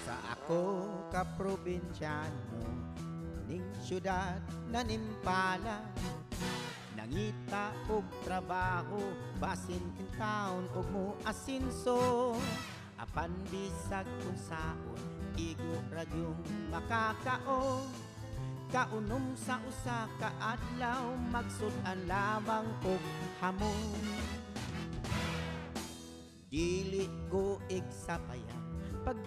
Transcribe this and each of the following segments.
Sa ako ka probinsyano, ning syudad nanimpala, nangita og trabaho, basin in town og mo asinso. Apan bisag kung saon, igo radyong makakaon. Kaunom sa usa ka adlaw, magsudan lamang og hamon. Dili ko igsapayan, pag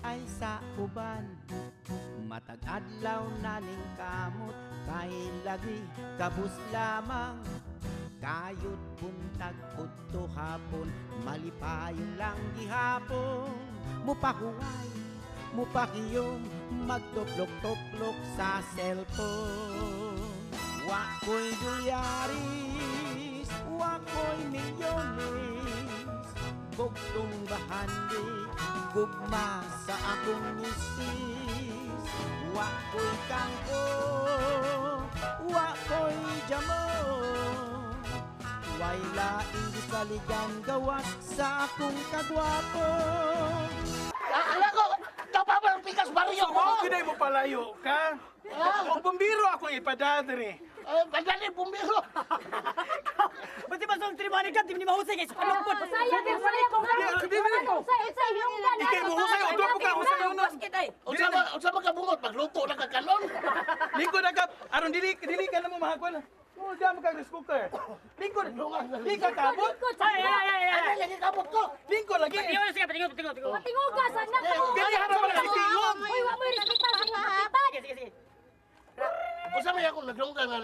ay sa uban. Matag adlaw naning kamot, kay lagi kabus lamang. Kayod buntag udto hapon, malipayon lang gihapon. Mupahuway, mupakiyom, magtuplok-tuplok sa cellphone. Wako'y dolyaris, wako'y milyones, bugtong bahandi, gugma sa akong misis. Wako'y kangko, wako'y jamon, way laing gisaligan gawas sa akong kagwapo. Ala ko, tapa ba ang pikas baryo mo? Hindi mo palayo ka. O bumbiro ako ipadadri. Padali bumbiro. Pati ba sa trimani ka, di mahusay kayo sa panukpot. Sayang ko nga. Ikay mo husay, o doon po ka husay yun. Unsa ba ka bungot magluto na kakanon? Lingkod na ka, aron dili ka na mo mahagwan. Oh, dami ka rice cooker. Lingkod, di ka kabot. Ano lagi kabot ko? Lingkod lagi. Patingog ka, sana ko. Gali harap mo lang itingog. Uy, wa mo rin kita sa kapat. Sige. Unsa may ako naglungga nga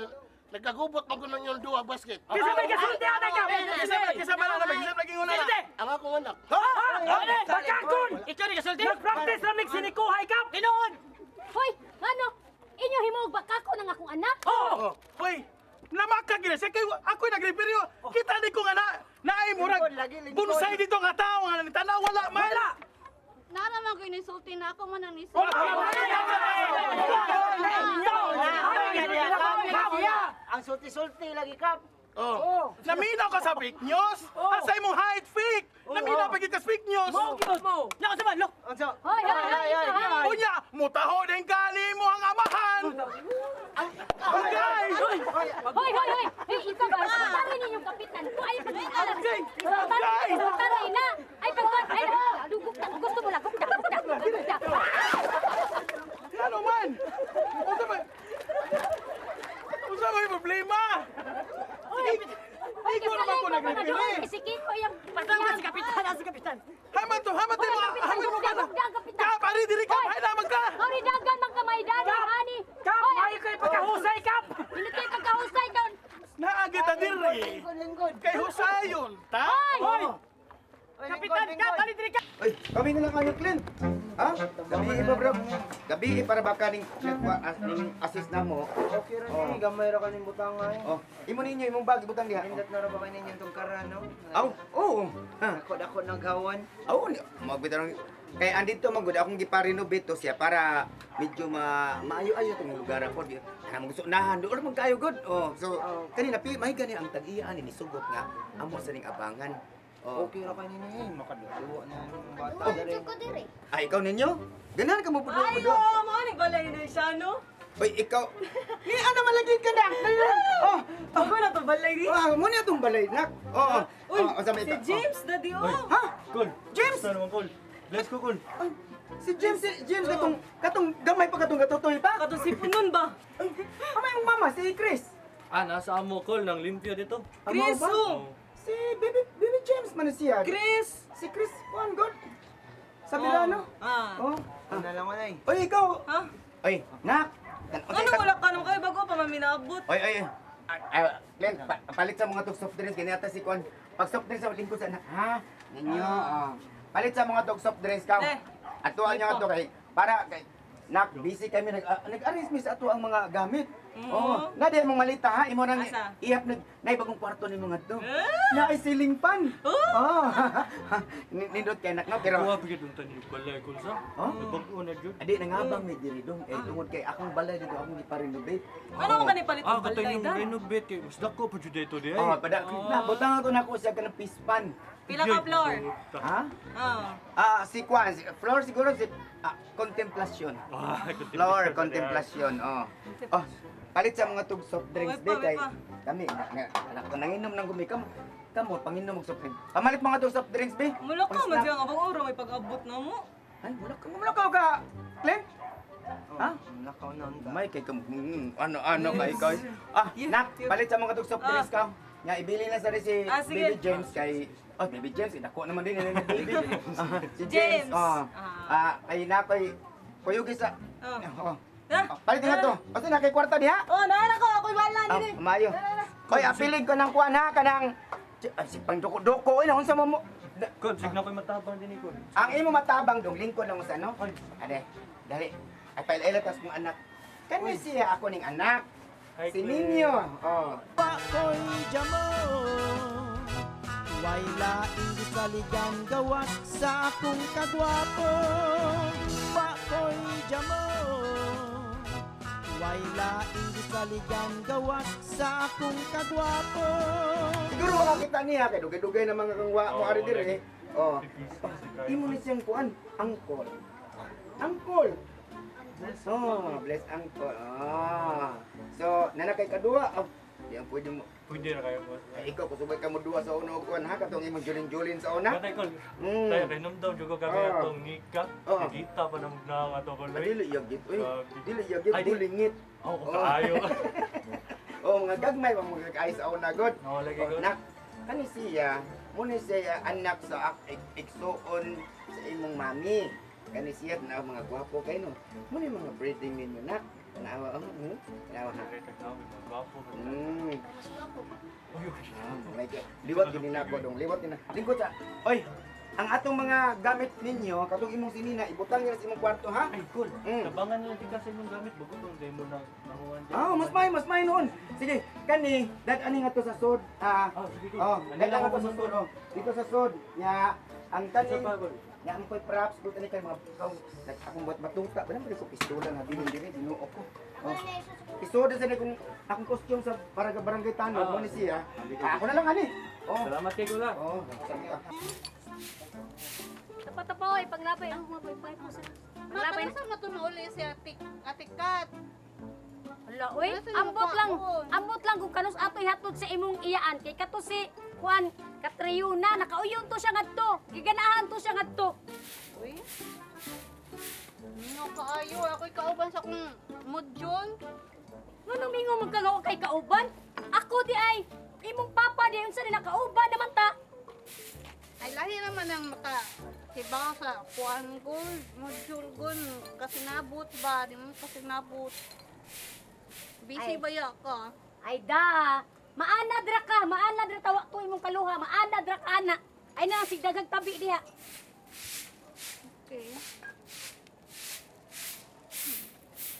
nagkagubot man ko ng yung duwa basket. Kasi may kasulti anak ka. Kisama lang naman, kisama lagi una na. Ang akong anak. Bakakon! Ikaw ni kasulti? Nag-practice ramig sinikuhay ka. Tinoon! Hoy, ano? Inyo himog bakako ng akong anak? Oo! Hoy, namakag gina siya kayo, ako'y nagreperyo. Kita ni ko nga naay murag. Bunsay dito nga tao nga nagtanaw, wala man. Naraman ko inisulti na ako man ang nisulti. Ang sulti-sulti lagi kap. Oh. Naminaw ka sa fake news? Asay mong hide fake! Naminaw pa ka sa fake news! Mo! Lako sa man, lok! Hoy, Unya, mutaho din kani mo ang amahan! Guys! Hoy! Hey, ito ba? Taray ninyong kapitan ko. Ay, pagkakalan. Taray na. Ay, pagkakalan. Ay, gusto mo lang. Gugda. Ano man? Unsa ba yung problema? Hoy, Ikaw naman ko nagre-pili. Isikin ko yung Patang si kapitan! Haman mo ka na! kapitan. Kap, ari diri kap, hay naman ka! Hoy, dagan mang kamay dani, hani. Kap! Ay ko'y pagkahusay, Kap! Hindi kayo pagkahusay doon. Naagita diri! Kay Husayon, ta? Hoy! Kapitan, Kap! Ali diri ka! Ay, kami na lang kayo, Clint. Ha? Gabi iba, bro. Gabi para baka ning assist na mo. Okay ra ni, gamay ra kaning butang ay. Oh, imo ninyo imong bag butang diha. Pindot na ra ba kayo ninyong tungkaran, no? Aw, oo. Ha. Ako naghawan. Aw, magbitaw kay andito man gud akong gipa-renovate to siya para medyo maayo-ayo tong lugar ako. Kana mo gusto nahan doon man kayo good. Oh, so kanina may gani ang tag-iya ni sugot nga amo sa ning abangan. Oh. Okay ra kayo ninyo, makaduwa na yung bata Hoy, dali. ko dire. Ay, ikaw ninyo? Ganahan ka mo pudo. Ay, oo! Mga ni balay na siya, no? Oy, ikaw. Ni ano malagid ka na? Oh, Ako na to balay rin. mo niya tong balay nak. Oo. Uy, sa si James, daddy, oh! Ha? Kul, James? Ano naman, Kul? Let's go, Kul. Ay, si James katong gamay pa katong gatutoy pa. Katong sipon nun ba? Amay mong mama si Chris. Nasa amo Col ng limpyo dito. Chris, Amo ba? oh! Si baby James man siya. Chris! Si Chris, kuan god. Sa Milano. Ah. Oh. Ano na lang man ay. Oy, ikaw. Ha? Oy, nak. Ano wala ka nung kayo bago pa maminabot? Oy. Glenn, palit sa mga tog soft drinks ganyan ata si kuan. Pag soft drinks sa lingkod sa ha? Ninyo. Palit sa mga tog soft drinks ka. Eh. Atuan niya nga to kay para kay Nak, busy kami nag-arrange mi sa ato ang mga gamit. Oh, na di mong malita ha, imo nang Asa? ihap na ibagong kwarto ni mga to. Na ay ceiling fan. Oh. Nindot kay nak no pero Kuha bigyan ng tanyo balay kol sa. Oh? Nagbago na jud. adi nangabang mi diri dong tungod kay akong balay dito akong gipa-renovate. Ano ang kanipalit Ah, ng katay balay yung dan? renovate kay mas dako pa jud dito di ay. Oh, pada na butang ako nako siya kanang pispan. Pila ka floor? Ha? Oh. Si Kwan, floor siguro si contemplasyon. Ah, Floor contemplasyon. Oh. Oh, palit sa mga tug soft drinks May di pa, kay may pa. kami anak ko nanginom ng gumikam. Kamo panginom og soft drink. Pamalit mga tug soft drinks be. Mula ka, Pang-snack. madyan abang oro, may pag-abot na mo. Ay, mula ka Clem? Ha? Nakaw na unta. May kay ano ka ikaw. Ah, nak, palit sa mga tug soft drinks ka. Nga ibili na sa si Ah, sige. Baby James kay Baby James, dako naman din ni Baby. Si James. James. Ay na kay kuyugi sa. Oh. Oh. Palit nga to. Kasi na kay kwarta diha. Oh, nana ko, ako'y wala din eh. Mayo. Koy, apilig ko ng kuan ha kanang si pang doko ina unsa mo Kol, sig na koy matabang din ni kol. ang imo matabang dong lingkod lang mo sa ano? Ade, dali. Ay paila tas kong anak. Kani siya ako ning anak. Hi, Si Claire. Ninyo. Oh. Pako'y jamo Way laing gisaligan gawas sa akong kagwapo Pako'y jamo Way laing gisaligan gawas sa akong kagwapo Siguro makakita niya kay dugay-dugay na mga kangwa mo ari dire. Oh. Imo ni siyang kuan, angkol. Angkol. Oh, bless angkol. Ah. So, nanakay kadua. Oh, di ang pwede mo. Pwede na kayo boss. Ay, ikaw, kusubay ka mo duwa sa una o kuan ha, katong imong julin-julin sa una. Katay kol. Mm. Tayo kay numdaw jud ko kami Ah. atong ngika. Ah. Kita pa na magnawa ato kol. Dili yagit, uy. Grabe. Dili yagit, Ay, di- bulingit. Oh, kaayo. Oh, mga gagmay pa mga kaay sa una, God. Oo, lagi, Oh, God. nak, kani siya, muna siya anak sa iksoon sa imong mami. Kani siya na mga gwapo kay no. Muna yung mga breeding ninyo, nak. Naawa, naawa ha. Mm. May liwat yun nako dong, liwat yun na. Lingkod sa, oy, ang atong mga gamit ninyo, katong imong sinina, ibutang nila sa imong kwarto, ha? Ay, cool. Mm. Tabangan lang kita sa imong gamit. Bago doon, dahil mo na nakuhan dyan. Ah, mas may noon. Sige, kani, ani nga to sa sod. Sige, cool. Oh, Ano dad lang nga ako to sa sa sod. Oh, dito sa sod. Nya, ang kaning, Sa pagod. nya ang koy props ko tani kay mga ikaw. Akong buat batuta, ba naman ko pistola na dinhi dinhi dinuo ko. Oh. Pistola sa kung akong costume sa barangay Tanod, mo ni siya. Ako na lang ani. Oh. Salamat kay Kula. Oh, sige. Tapoy, paglapay. Ang mga boy po sa. Paglapay. Mata sa matunuli si Ate Kat. Wala, uy. Ambot lang kung kanus ato'y hatod sa imong iyaan. Kay kato si Juan Catriona. Nakauyon to siya ngadto. Giganahan to siya ngadto. Uy. Ano kaayo? Ako'y kauban sa kong module. Ngano mingo magkagawa kay kauban? Ako di ay. Imong papa di unsa ni nakauban naman ta. Ay lahi naman ang makakibang sa kuan gun, module gun. Kasi nabot ba? Di mo kasi nabot. Busy Ay. ba ya ka? Ay da. Maana dra ka, maana dra tawa to imong kaluha, maana dra ka ana. Ay na sig daghang tabi diha. Okay.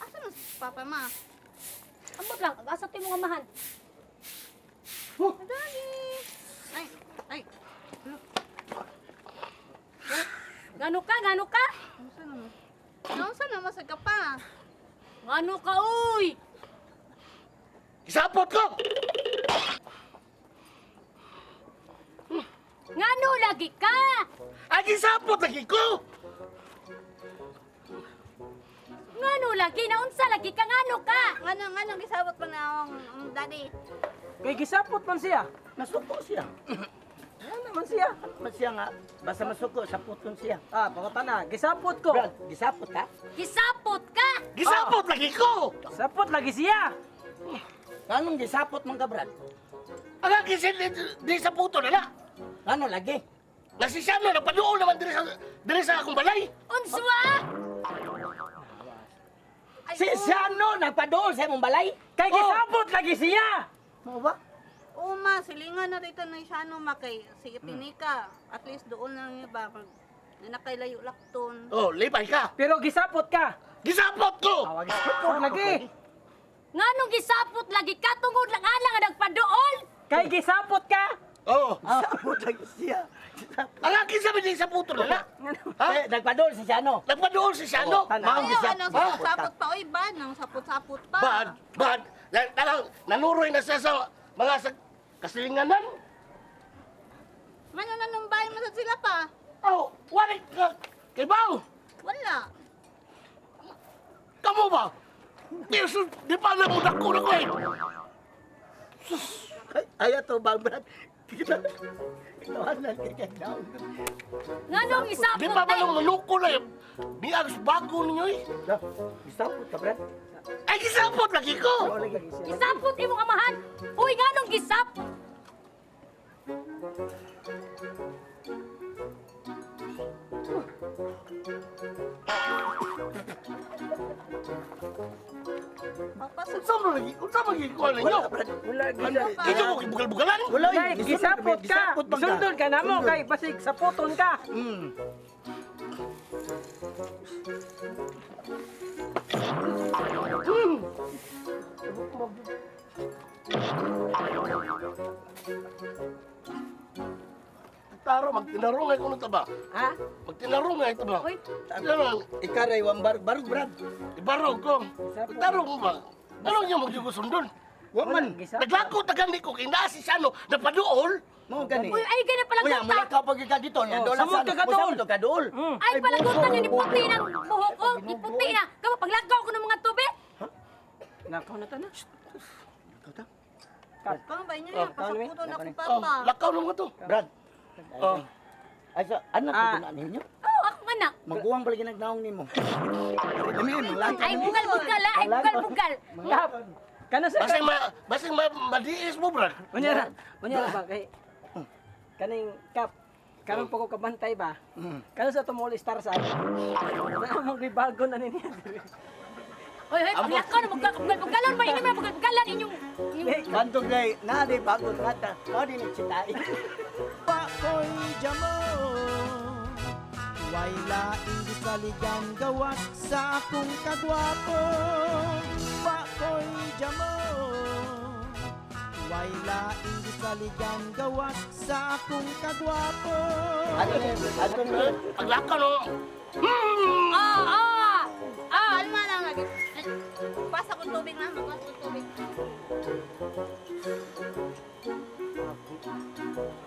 Asa na si Papa Ma? Ambot lang, asa to imong amahan. Dali. Ay, ay. Ngano ka, ngano ka? Ano naman? Ano na masag ka pa? Ngano ka uy? Isapot ko! Ngano lagi ka? Ay, isapot lagi ko! Ngano lagi naunsa lagi ka ngano ka? Ano, gisabot pa na ang daddy. Kay gisapot man siya. Masuko siya. Ano naman siya? Mas siya nga, basta masuko, saputon siya. Ah, pangata na. Gisapot ko. Brad, gisapot ka? Gisapot ka? Gisapot lagi ko! Sapot lagi siya. Anong gisapot man ka, Brad? Ang akin di sa puto na na! Ano lagi? Nasisano, napadoon naman dire sa akong balay! Unswa? Si Siano, nagpadool sa imong balay? Kay gisapot lagi siya. Mo ba? Ma, silingan na rito na siya no, makay si Pinika. At least doon lang niya ba, nakailayo lakton. Oh, lipay ka! Pero gisapot ka. Gisapot ko! Awag sapot lagi. Nganong gisapot lagi ka tungod lang ala nga nagpaduol? Kay gisapot ka. Oo. Sapot lagi siya. Ang akin sabi niya sa puto na. Eh, nagpadol si Siano. Nagpadoon si Siano. Tanang Ayaw, gisap. anong sapot pa, oy, ba? Nang sapot-sapot pa. Bad. Talang, nanuroy na siya sa mga kasilinganan. Mano na nung bahay mo sa sila pa? Oh, warik ka. Kay Bao, Wala. kamo ba? Di pa na mo dako na ko eh. Ay, ato bang brad. Tawanan kay daw. Nganong Di isapot pa ba na? nang manuko na eh. Di agos bago ninyo eh. Sapot ka brad. Ay, gisapot lagi ko. Gisapot imong amahan. Uy, nganong gisapot? Papasok. Unsa mo lagi ko ninyo? Wala gid. Ito mo bugal-bugalan. Wala Kay gisapot ka. Sundol ka namo kay basig sapoton ka. Taro, magtinarong ay kuno ta ba? Ha? Magtinarong ay ta ba? Uy, Ano, Ikaray wambar barug brad. ibarog ko. Magtarong mo ba? Ano niya magjugusundon? Wa man. Naglako tagani ko kay naa si Siano napaduol. Mo gani. uy, ay gani pala Kuya, mula gunta. ka pag ka dito, nandoon na samot ka kadol. Samot ka kadol. Ay pala gunta ni puti ng buhok ko. Iputi na. Kamo paglakaw ko ng mga tubig. Nakaw na ta na. Pang ba niyo yan? Pasaputo na akong Oh, papa. lakaw naman to. Brad. Oh. Ay, sa anak ko na ninyo. Oh, ako anak. Maguwang pala ginagnaong nimo. Kami mo lang. Ay bugal-bugal ha. Ay bugal-bugal. Kap. Kana sa Basing madiis mo, brad. Unyara ba kay kaning kap karon pa ko kabantay ba? Kano sa tumol star sa. Na mo gibago na niya. Hoy, hoy, paglakaw na magbugal-bugalon. May inyong mga bugal-bugalan inyong... Kantog day, nade bago ngata. Nade ni citai. Pakoy jamo Way laing gisaligan gawas sa akong kagwapo Pakoy jamo Way laing gisaligan gawas sa akong kagwapo Ato ni. Paglakaw no. Alma lang lagi. Pasa ko tubig na, magpasa ko tubig.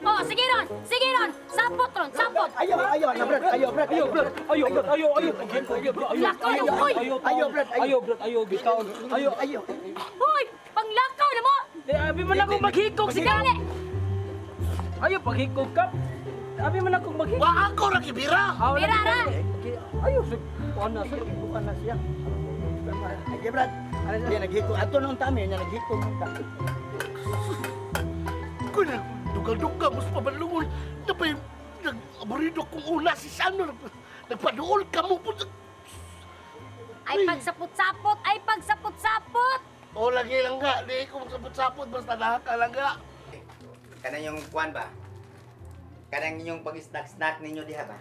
Oh, sige ron. Sige ron. Sapot ron. Sapot. Ayo na brad. Ayo brad. Ayo brad, ayo brad, ayo. Lakaw na, uy. Ayo brad. Ayo brad, ayo bitaw. Ayo. Hoy, panglakaw na mo. Di abi man ako maghikog Sige gani. Ayo paghikog kap. Abi man ako maghikog. Wa ako ra kibira. Bira ra. Ayo ana sa Bukan na siya. Ayo brad. Dia naghiko. Ato nung tami niya naghiko nung tami. Ko na dugal-dugal mas pabalungon. Napay nag-aburido kong una si Siano. Nagpaduol ka mo po. Ay pagsapot-sapot. Ay pagsapot-sapot. O lagi lang nga. Di ko sapot-sapot. Basta nakaka lang nga. Kanang yung kuan ba? Kanang inyong pag-snack-snack ninyo diha ba?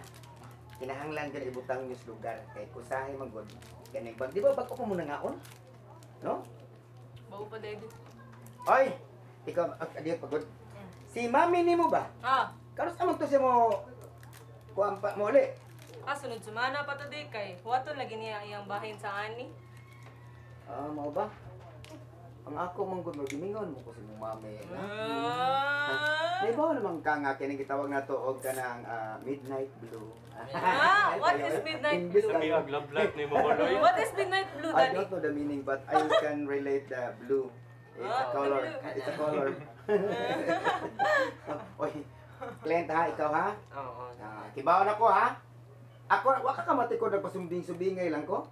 Kinahanglan gani ibutang niyo sa lugar kay kusahay magod. Kanang bag, di ba bag ko muna ngaon? No? Bago pa, David. Oy, ikaw adi pagod. Si mami nimo ba? Ah, Karos among to siya mo kuan pa mo uli. sunod sumana pa to, di kay. Huwaton lagi niya iyang bahin sa ani. Ah, mao ba? Ang ako mong gud gimingon mo ko sa imong mami. May ba naman ka nga kini gitawag nato og kanang midnight blue. What is midnight blue? Sabi ang love-love ni Mamoloy. What is midnight blue, I Daddy? don't know the meaning but I can relate the blue. It's a color. It's a color. Oy, Clint ha, ikaw ha? Oo. Kibaw na ko ha? Ako, waka ka mati ko nagpasumbing-subingay lang ko?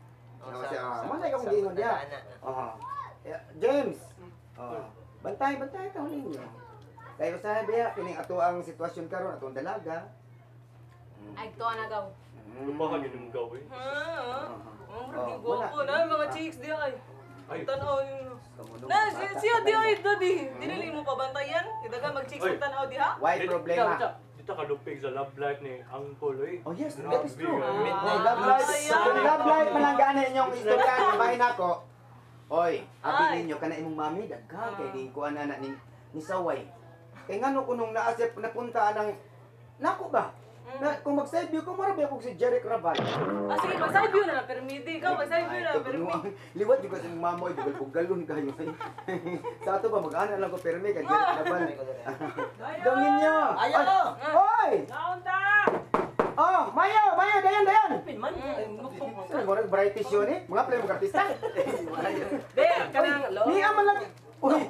Masay ka mong gingon diya. James! Bantay ka ninyo. Kaya usahay biya, kining ato ang sitwasyon karon atong dalaga. Ay, ito na daw. Lupahan yun yung gawin. Ang gwapo na, mga chicks di ay. Ay. Tanaw yun. Na, siya di ay, Daddy. Dinili mo pa bantayan? Kita ka mag-chicks Oy. ang tanaw di ha? Why problema? Dito Kita kalupig sa love life ni Uncle, eh. Oh yes, that Grabe, is true. ah. Love life, love life man lang gani inyong istorya bahin ako. Oy, abi ninyo kana imong mami daghan kay di kuan ana ni Saway. Kay ngano kunong naasip napunta ng nako ba? Na, kung mag-side view ko, marabi ako si Jeric Raval. Sige, mag-side view na lang, permiti ka, mag-side view na lang, permiti. Liwat yung kasi mong mamoy, bugal-bugalon kayo. Sa ato ba, mag-ana lang ko permi kay Jeric Raval. Dongin nyo! Ayo! Hoy! Naunta! Oh, Mayo! Dayan! Man, Kan mo variety show ni? Mga play mo artista. kanang Ni aman lang. Uy.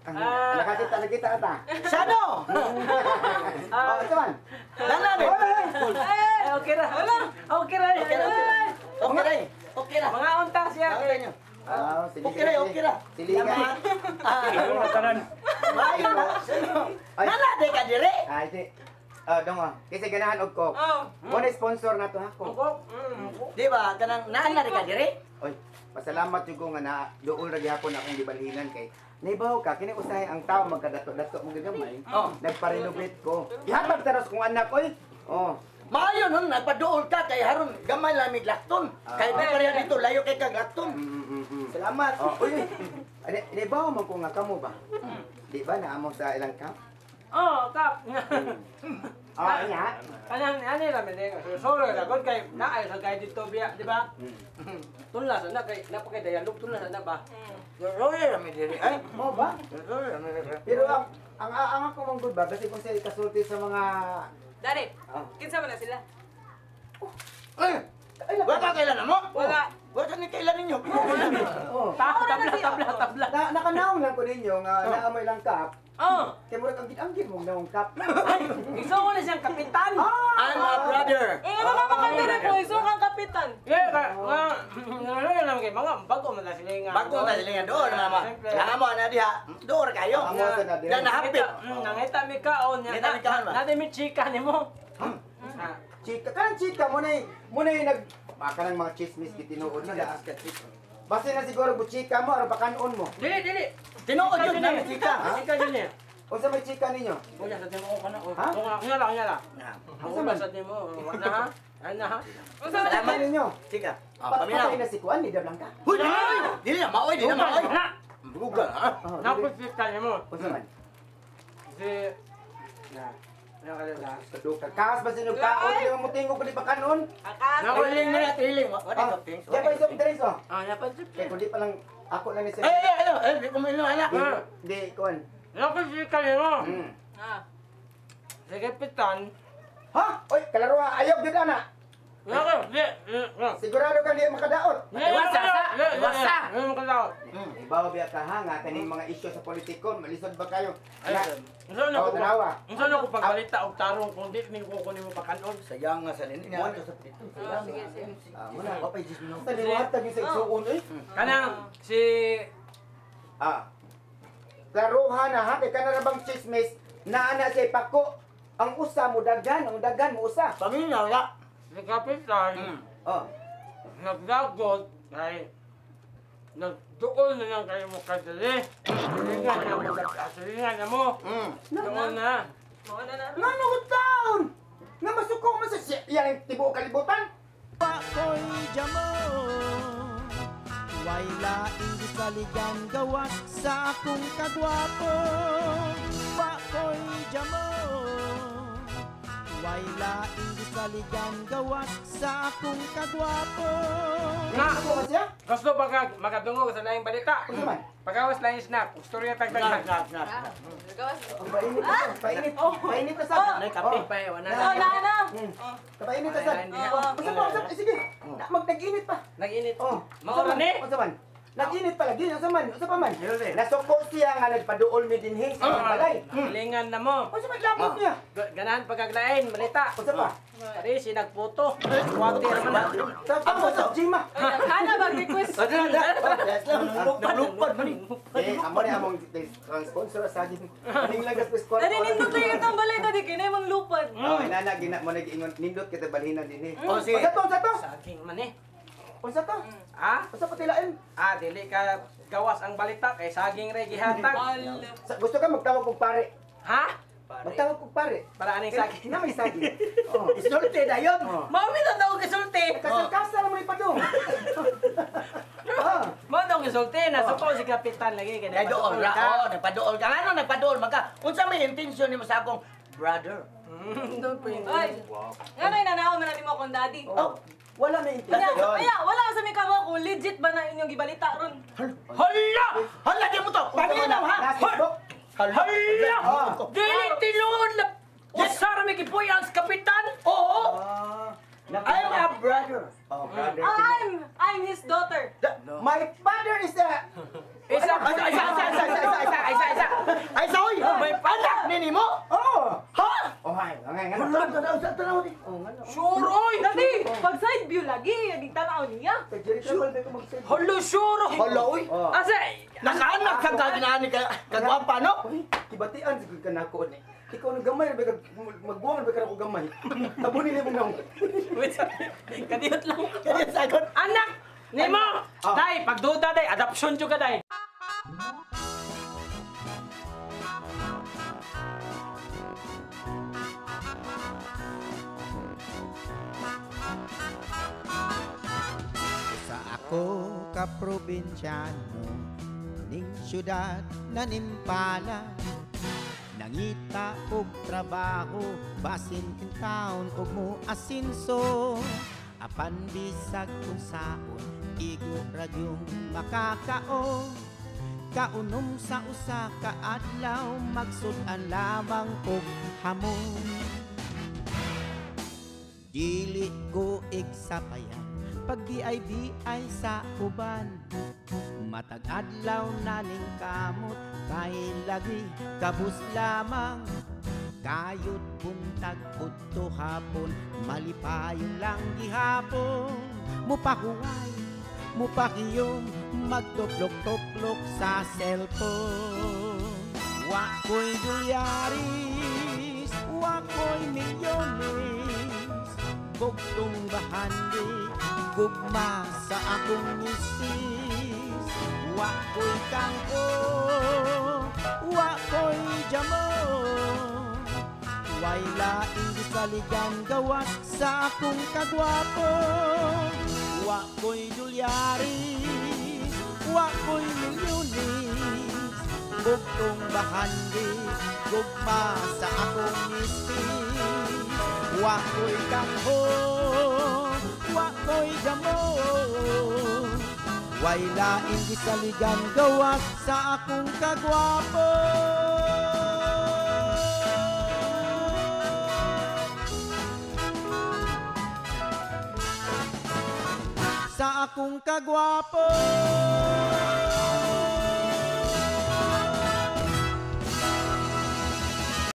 Nakakita ata. Sano? Oh, ito man. Lala ni. okay ra. Okay ra. Okay ra. Mga unta siya. Sige. Okay ra. Silingan. Ano nga tanan? Mayo na. Nala de ka dire. Ay, di. Dong kasi ganahan og ko. Mo sponsor na to ha ko. Di ba kanang nala de ka dire? Oy, pasalamat jud ko nga na dool ra gyapon akong gibalhinan kay naibaw ka kini usahay ang tao magkadato-dato mo gagamay. Nagpa-renovate ko. Ihatag taros kong anak oy. Oh. Maayo nun, nagpaduol ka kay haron gamay lamig lakton. Kay di pareha dito layo kay kag lakton. Salamat. Oh, uy. Naibaw man ko nga kamo ba? Di ba naamo sa ilang camp? Kap. Oh, nya. Kanang ani ra men solo ra gud kay naay sa kay dito biya, di ba? Tunlas na kay napakay dialog tunlas na ba? Roy ra mi dire. Ay, Mo ba? roy ra mi dire. Pero ang ako mong good ba kasi kung sa kasulti sa mga Dari, kinsa man na sila? Ay, wala kailan mo? Wala. Wala ni kailan ninyo. oh. Tabla. Nakanaong lang ko ninyo nga naamoy lang kap. Kaya murag ang gid mong naong kap. Gusto ko na siyang kapitan. I'm a brother. Ano ka makatira ko? Iso kang kapitan. Naman kay mga bago man na sila nga. Bago na sila nga doon, mama. Nga mo na diha. Doon kayo. Amo sa na Yan nahapit. Nangita mi kaon niya. Ngita mi kaon ba? Nade mi chika nimo. Chika mo na nag baka ng mga chismis gitinuod nila. Basta na siguro bu chika mo aron pakanon mo. Dili. Tinuod yun namin chika. Chika yun niya. Unsa may chika ninyo? Kuya sa demo ko na. Ha? Ngala. Ang ba sa demo? Wala ha? Ana ha? Salamat ninyo. Chika. Patay na si Kuan ni Blanca. Huy! Dili na maoy, dili na maoy. Bugal ha. Napusita nimo. Unsa man? Si Nakalala. Kakas ba sinong kaon di mo tingog ko di pakanon? Nakuling na tiling. What is up, things? Diyan ba isang dres oh? Napansip. Kaya kundi pa lang ako lang ni sir. Di ko mailo anak. Di Kuan. Napusita nimo. Sige pitan. Ha? Oy, kalaro ayaw gyud ana. Sigurado ka di makadaot. Wasa. Ibaw biya ka ha nga kaning mga isyu sa politikon, malisod ba kayo? Unsa na ko tanawa. Unsa na ko pagbalita og tarong kung di ni ko kunin mo pakanon. Sayang nga sa nini nga. Sige. Muna pa pa jis mo. Taliwat tagi sa igsuon eh. Kanang si Klaruhan na ha kay kana ra bang chismis na ana say pako. Ang usa mo daghan, ang daghan mo usa. Pamilya wala. si kapitan Oh. nagdagot kay nagtuon na lang kayo mo kadali. Silingan na mo. Doon na. Ngano ko taon? Nga masuko mo sa siya yang tibuok kalibutan? Pako'y jamo Way laing gisaligan gawas sa akong kagwapo Pako'y jamo Way laing gisaligan gawas sa akong kagwapo Nga! Ako ba siya? Gusto ba ka makadungog sa laing balita? Ano man? Pagawas laing snack. Storya tagdagdag. Painit. Painit na sa. Nay kape pa eh. Wala na. Painit na sa. Basta sige. Magtag-init pa. Nag-init. Oh. Maura ni. Unsa man? Nag-init pa lagi. Unsa man? Unsa pa man? Nasukol siya nga nagpaduol mi dinhi sa balay. Lingan na mo. Unsa man labot niya? Ganahan pagaglain, malita. Unsa pa? Pare si nagputo. Kwante naman na. Sa ako sa Jima. Kana mag-request. Naglupad man Amo ni among sponsor sa gid. Ning lagas ko squad. Dali nindot tayo itong balay tadi kinay mang lupad. Oh, inana gina mo nag-ingon nindot kita balhinan dinhi. Oh, sige. Unsa to? Saging man eh. Unsa to? Ah? Unsa patilain? Dili ka gawas ang balita kay saging re gihatag. Gusto ka magtawag kong pare. Ha? Magtawag ko pare. Para aning sagi. Na may sagi. Oh. Isulti na yun. Oh. Mami na daw kisulti. Kasal-kasal mo ipadong. Ah. Mo dong isulti na so si kapitan lagi kay Nagpadool ra. Oo, nagpadool ka. Ano nagpadool? Unsa may intention nimo sa akong brother? Ay, nga na inanaw man natin mo akong daddy. Oh, wala na Kaya, intention. kaya, wala sa may kamo kung legit ba na inyong gibalita ron. Hala! Hala, di mo to! Paginaw, ha? Hala! Dili tinuod na usara mi kipoy ang kapitan. Oo! I'm a brother. Oh, brother. I'm his daughter. My father is a... Isa, oy! May anak nini mo? Oh! Ha? Oh, ay, nga. Tanaw di. Sure, oy! Dati, pag side view lagi, yung tanaw niya. Hala, sure! Hala, oy! Asa, nakaanak ka gaginaan ni kagwapa, no? Kibatian sigud ka nako ni. Ikaw nang gamay ba magbuwang ba ka ako gamay. Tabunin ni mo nang. Kadiyot lang. Kaya sagot. Anak nimo. Dai, pagduda dai, adoption jud ka dai. Sa ako ka probinsyano ning syudad nanimpala nangita og trabaho basin in town og mo asinso apan bisag kung saon igo ragyong makakaon kaunom sa usa ka adlaw magsud-an lamang og hamon dili ko igsapayan pag di ay sa uban matag adlaw naning kamot kay lagi kabus lamang kayod buntag udto hapon malipayong lang gihapon mupahuway mupakiyom magtuplok-tuplok sa cellphone wa ko'y dolyaris wa ko'y milyones bugtong bahandi gugma sa akong misis wa ko'y kangko wa ko'y jamo way laing gisaligan gawas sa akong kagwapo wa ko'y dolyaris wa ko'y milyones bugtong bahandi gugma sa akong misis wa ko'y kangko wa ko'y damo way laing gisaligan gawas sa akong kagwapo sa akong kagwapo